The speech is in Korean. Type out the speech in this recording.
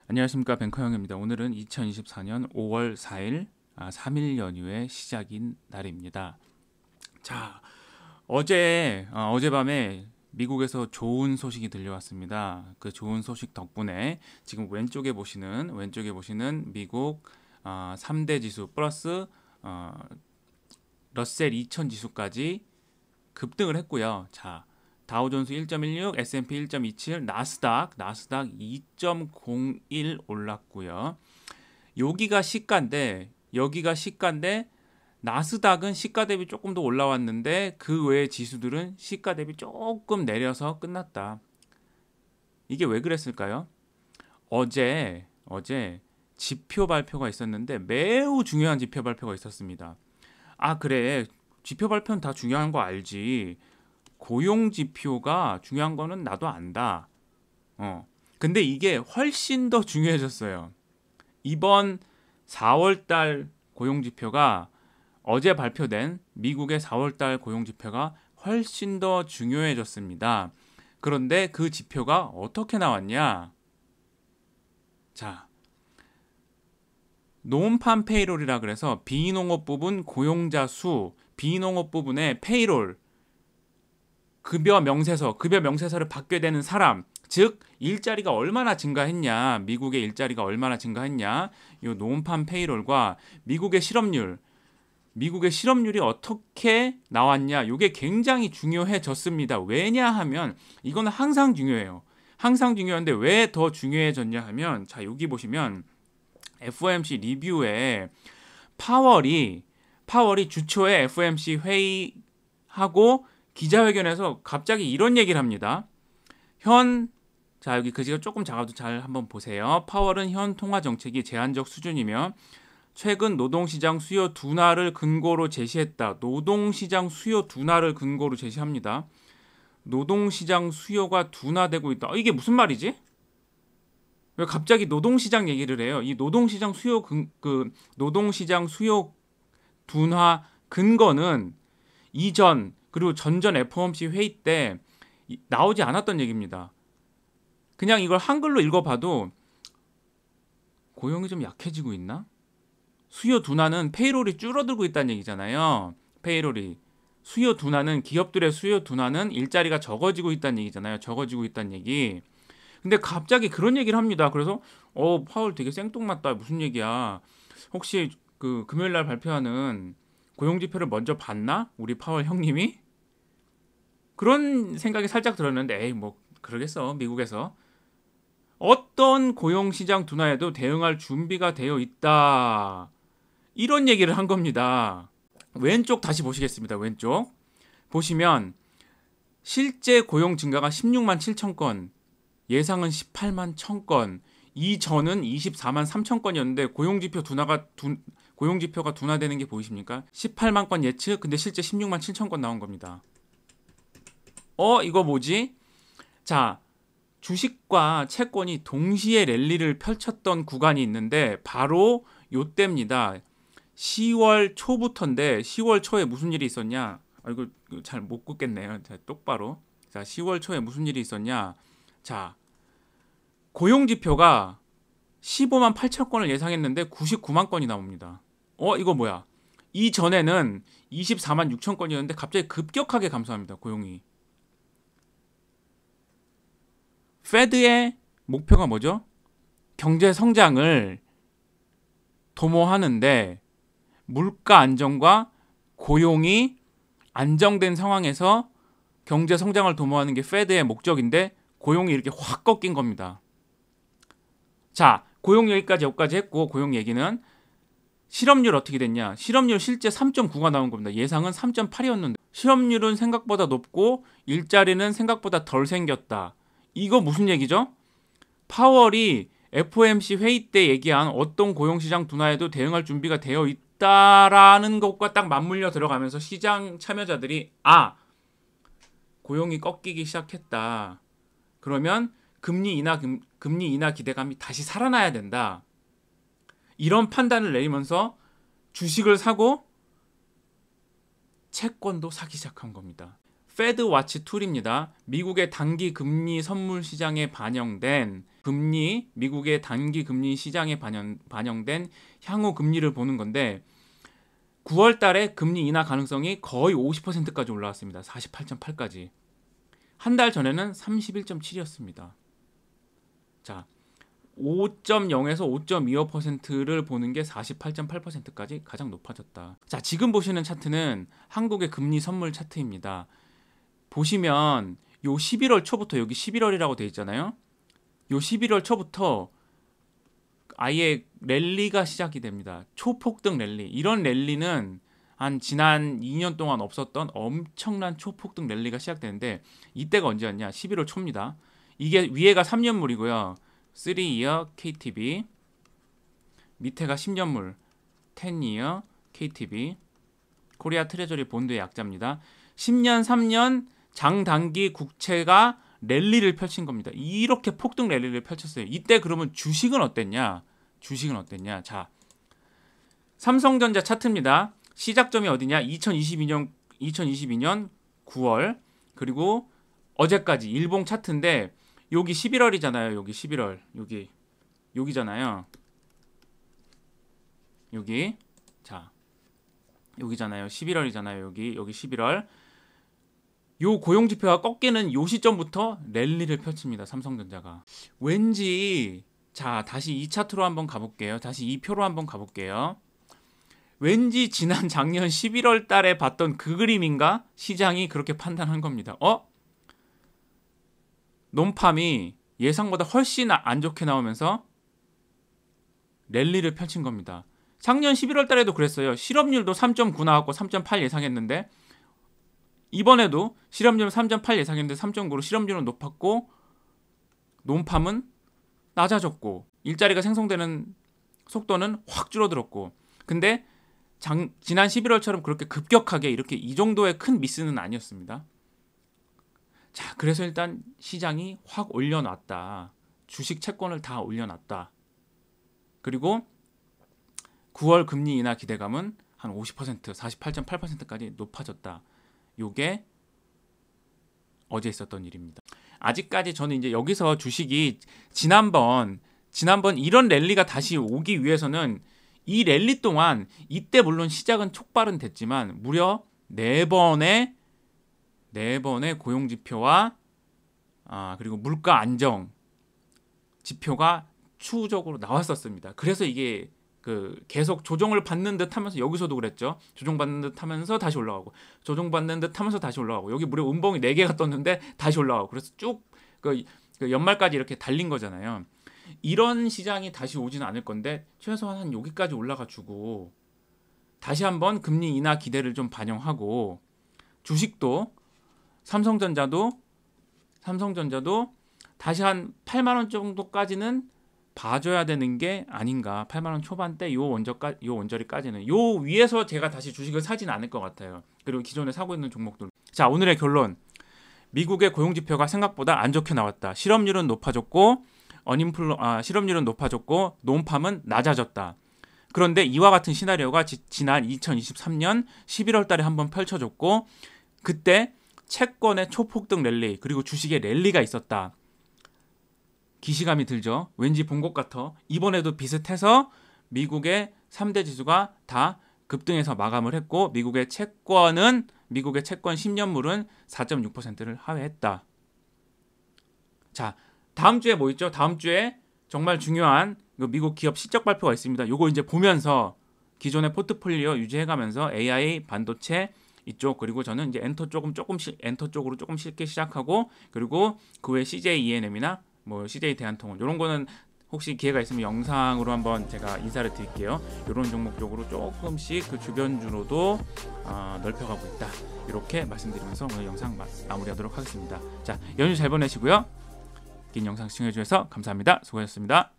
안녕하십니까, 뱅커형입니다. 오늘은 2024년 5월 4일 3일 연휴의 시작인 날입니다. 자, 어젯밤에 미국에서 좋은 소식이 들려왔습니다. 그 좋은 소식 덕분에 지금 왼쪽에 보시는 미국 3대 지수 플러스 어, 러셀 2000 지수까지 급등을 했고요. 자, 다우존스 1.16, S&P 1.27, 나스닥 2.01 올랐고요. 여기가 시가인데 나스닥은 시가 대비 조금 더 올라왔는데 그 외의 지수들은 시가 대비 조금 내려서 끝났다. 이게 왜 그랬을까요? 어제 지표 발표가 있었는데 매우 중요한 지표 발표가 있었습니다. 아, 그래. 지표 발표는 다 중요한 거 알지. 고용 지표가 중요한 거는 나도 안다. 근데 이게 훨씬 더 중요해졌어요. 이번 4월달 고용 지표가 어제 발표된 미국의 4월달 고용 지표가 훨씬 더 중요해졌습니다. 그런데 그 지표가 어떻게 나왔냐? 자, 논판 페이롤이라 그래서 비농업 부분 고용자 수, 비농업 부분의 페이롤, 급여 명세서를 받게 되는 사람, 즉 일자리가 얼마나 증가했냐, 미국의 일자리가 얼마나 증가했냐, 이 논판 페이롤과 미국의 실업률이 어떻게 나왔냐, 이게 굉장히 중요해졌습니다. 왜냐하면 이거는 항상 중요해요. 항상 중요한데 왜 더 중요해졌냐 하면, 자, 여기 보시면 FOMC 리뷰에 파월이 주초에 FOMC 회의하고 기자회견에서 갑자기 이런 얘기를 합니다. 자, 여기 글씨가 조금 작아도 잘 한번 보세요. 파월은 현 통화 정책이 제한적 수준이며 최근 노동시장 수요 둔화를 근거로 제시했다. 노동시장 수요 둔화를 근거로 제시합니다. 노동시장 수요가 둔화되고 있다. 이게 무슨 말이지? 왜 갑자기 노동시장 얘기를 해요? 이 노동시장 수요 둔화 근거는 이전 그리고 전전 FOMC 회의 때 나오지 않았던 얘기입니다. 그냥 이걸 한글로 읽어봐도 고용이 좀 약해지고 있나? 수요 둔화는 페이롤이 줄어들고 있다는 얘기잖아요. 수요 둔화는 기업들의 수요 둔화는 일자리가 적어지고 있다는 얘기잖아요. 적어지고 있다는 얘기. 근데 갑자기 그런 얘기를 합니다. 그래서 파월 되게 생뚱맞다. 무슨 얘기야? 혹시 그 금요일 날 발표하는 고용 지표를 먼저 봤나? 우리 파월 형님이? 그런 생각이 살짝 들었는데 에이 뭐 그러겠어. 미국에서 어떤 고용시장 둔화에도 대응할 준비가 되어 있다. 이런 얘기를 한 겁니다. 왼쪽 다시 보시겠습니다. 왼쪽 보시면 실제 고용 증가가 16만 7천 건, 예상은 18만 1천 건, 이전은 24만 3천 건이었는데 고용 지표가 둔화되는 게 보이십니까? 18만 건 예측, 근데 실제 16만 7천 건 나온 겁니다. 이거 뭐지? 자, 주식과 채권이 동시에 랠리를 펼쳤던 구간이 있는데 바로 요때입니다. 10월 초부터인데 10월 초에 무슨 일이 있었냐? 이거 잘 못 긋겠네요. 자, 똑바로. 자, 10월 초에 무슨 일이 있었냐? 자, 고용 지표가 15만 8천 건을 예상했는데 99만 건이 나옵니다. 이거 뭐야? 이전에는 24만 6천 건이었는데 갑자기 급격하게 감소합니다. 고용이. 페드의 목표가 뭐죠? 경제 성장을 도모하는데 물가 안정과 고용이 안정된 상황에서 경제 성장을 도모하는 게 페드의 목적인데 고용이 이렇게 확 꺾인 겁니다. 자, 고용 여기까지 했고 고용 얘기는 실업률 어떻게 됐냐? 실업률 실제 3.9가 나온 겁니다. 예상은 3.8이었는데 실업률은 생각보다 높고 일자리는 생각보다 덜 생겼다. 이거 무슨 얘기죠? 파월이 FOMC 회의 때 얘기한 어떤 고용시장 둔화에도 대응할 준비가 되어 있다라는 것과 딱 맞물려 들어가면서 시장 참여자들이 고용이 꺾이기 시작했다. 그러면 금리 인하 기대감이 다시 살아나야 된다. 이런 판단을 내리면서 주식을 사고 채권도 사기 시작한 겁니다. 페드 와치 툴입니다. 미국의 단기 금리 선물 시장에 반영된 금리, 미국의 단기 금리 시장에 반영된 향후 금리를 보는 건데 9월 달에 금리 인하 가능성이 거의 50%까지 올라왔습니다. 48.8까지. 한 달 전에는 31.7이었습니다. 자, 5.0에서 5.25%를 보는 게 48.8%까지 가장 높아졌다. 자, 지금 보시는 차트는 한국의 금리 선물 차트입니다. 보시면 요 11월 초부터 여기 11월이라고 돼 있잖아요. 요 11월 초부터 아예 랠리가 시작이 됩니다. 초폭등 랠리. 이런 랠리는 한 지난 2년 동안 없었던 엄청난 초폭등 랠리가 시작되는데 이때가 언제였냐? 11월 초입니다. 이게 위에가 3년물이고요. 3year KTB, 밑에가 10년물 10year KTB, 코리아 트레저리 본드의 약자입니다. 10년, 3년 장단기 국채가 랠리를 펼친 겁니다. 이렇게 폭등 랠리를 펼쳤어요. 이때 그러면 주식은 어땠냐? 자, 삼성전자 차트입니다. 시작점이 어디냐? 2022년 9월, 그리고 어제까지 일봉 차트인데 여기 11월이잖아요. 여기 11월. 여기잖아요. 여기. 자. 여기잖아요. 11월이잖아요. 여기 11월. 요 고용 지표가 꺾이는 요 시점부터 랠리를 펼칩니다. 삼성전자가. 왠지 자, 다시 이 차트로 한번 가볼게요. 다시 이 표로 한번 가볼게요. 왠지 지난 작년 11월 달에 봤던 그 그림인가? 시장이 그렇게 판단한 겁니다. 논팜이 예상보다 훨씬 안 좋게 나오면서 랠리를 펼친 겁니다. 작년 11월 달에도 그랬어요. 실업률도 3.9 나왔고 3.8 예상했는데 이번에도 실업률은 3.8 예상했는데 3.9로 실업률은 높았고 논팜은 낮아졌고 일자리가 생성되는 속도는 확 줄어들었고 근데 지난 11월처럼 그렇게 급격하게 이렇게 이 정도의 큰 미스는 아니었습니다. 자, 그래서 일단 시장이 확 올려놨다. 주식 채권을 다 올려놨다. 그리고 9월 금리 인하 기대감은 한 50%, 48.8%까지 높아졌다. 요게 어제 있었던 일입니다. 아직까지 저는 이제 여기서 주식이 지난번 이런 랠리가 다시 오기 위해서는 이 랠리 동안 이때 물론 시작은 촉발은 됐지만 무려 4번의 고용 지표와 그리고 물가 안정 지표가 추후적으로 나왔었습니다. 그래서 이게 계속 조정을 받는 듯 하면서 여기서도 그랬죠. 조정받는 듯 하면서 다시 올라가고 조정받는 듯 하면서 다시 올라가고 여기 무려 음봉이 4개가 떴는데 다시 올라가고 그래서 쭉 연말까지 이렇게 달린 거잖아요. 이런 시장이 다시 오지는 않을 건데 최소한 한 여기까지 올라가지고 다시 한번 금리 인하 기대를 좀 반영하고 주식도 삼성전자도 다시 한 8만 원 정도까지는 봐줘야 되는 게 아닌가. 8만 원 초반대 요 원저리까지는 요 위에서 제가 다시 주식을 사지는 않을 것 같아요. 그리고 기존에 사고 있는 종목들. 자, 오늘의 결론. 미국의 고용 지표가 생각보다 안 좋게 나왔다. 실업률은 높아졌고 논팜은 낮아졌다. 그런데 이와 같은 시나리오가 지난 2023년 11월 달에 한번 펼쳐졌고 그때 채권의 초폭등 랠리 그리고 주식의 랠리가 있었다. 기시감이 들죠. 왠지 본 것 같아. 이번에도 비슷해서 미국의 3대 지수가 다 급등해서 마감을 했고 미국의 채권 10년물은 4.6%를 하회했다. 자, 다음 주에 뭐 있죠? 다음 주에 정말 중요한 미국 기업 실적 발표가 있습니다. 요거 이제 보면서 기존의 포트폴리오 유지해가면서 AI, 반도체 이쪽 그리고 저는 이제 엔터 쪽으로 조금 쉽게 시작하고 그리고 그 외 CJ ENM이나 뭐 CJ 대한통운 이런 거는 혹시 기회가 있으면 영상으로 한번 제가 인사를 드릴게요. 이런 종목 쪽으로 조금씩 그 주변주로도 넓혀가고 있다. 이렇게 말씀드리면서 오늘 영상 마무리하도록 하겠습니다. 자, 연휴 잘 보내시고요. 긴 영상 시청해주셔서 감사합니다. 수고하셨습니다.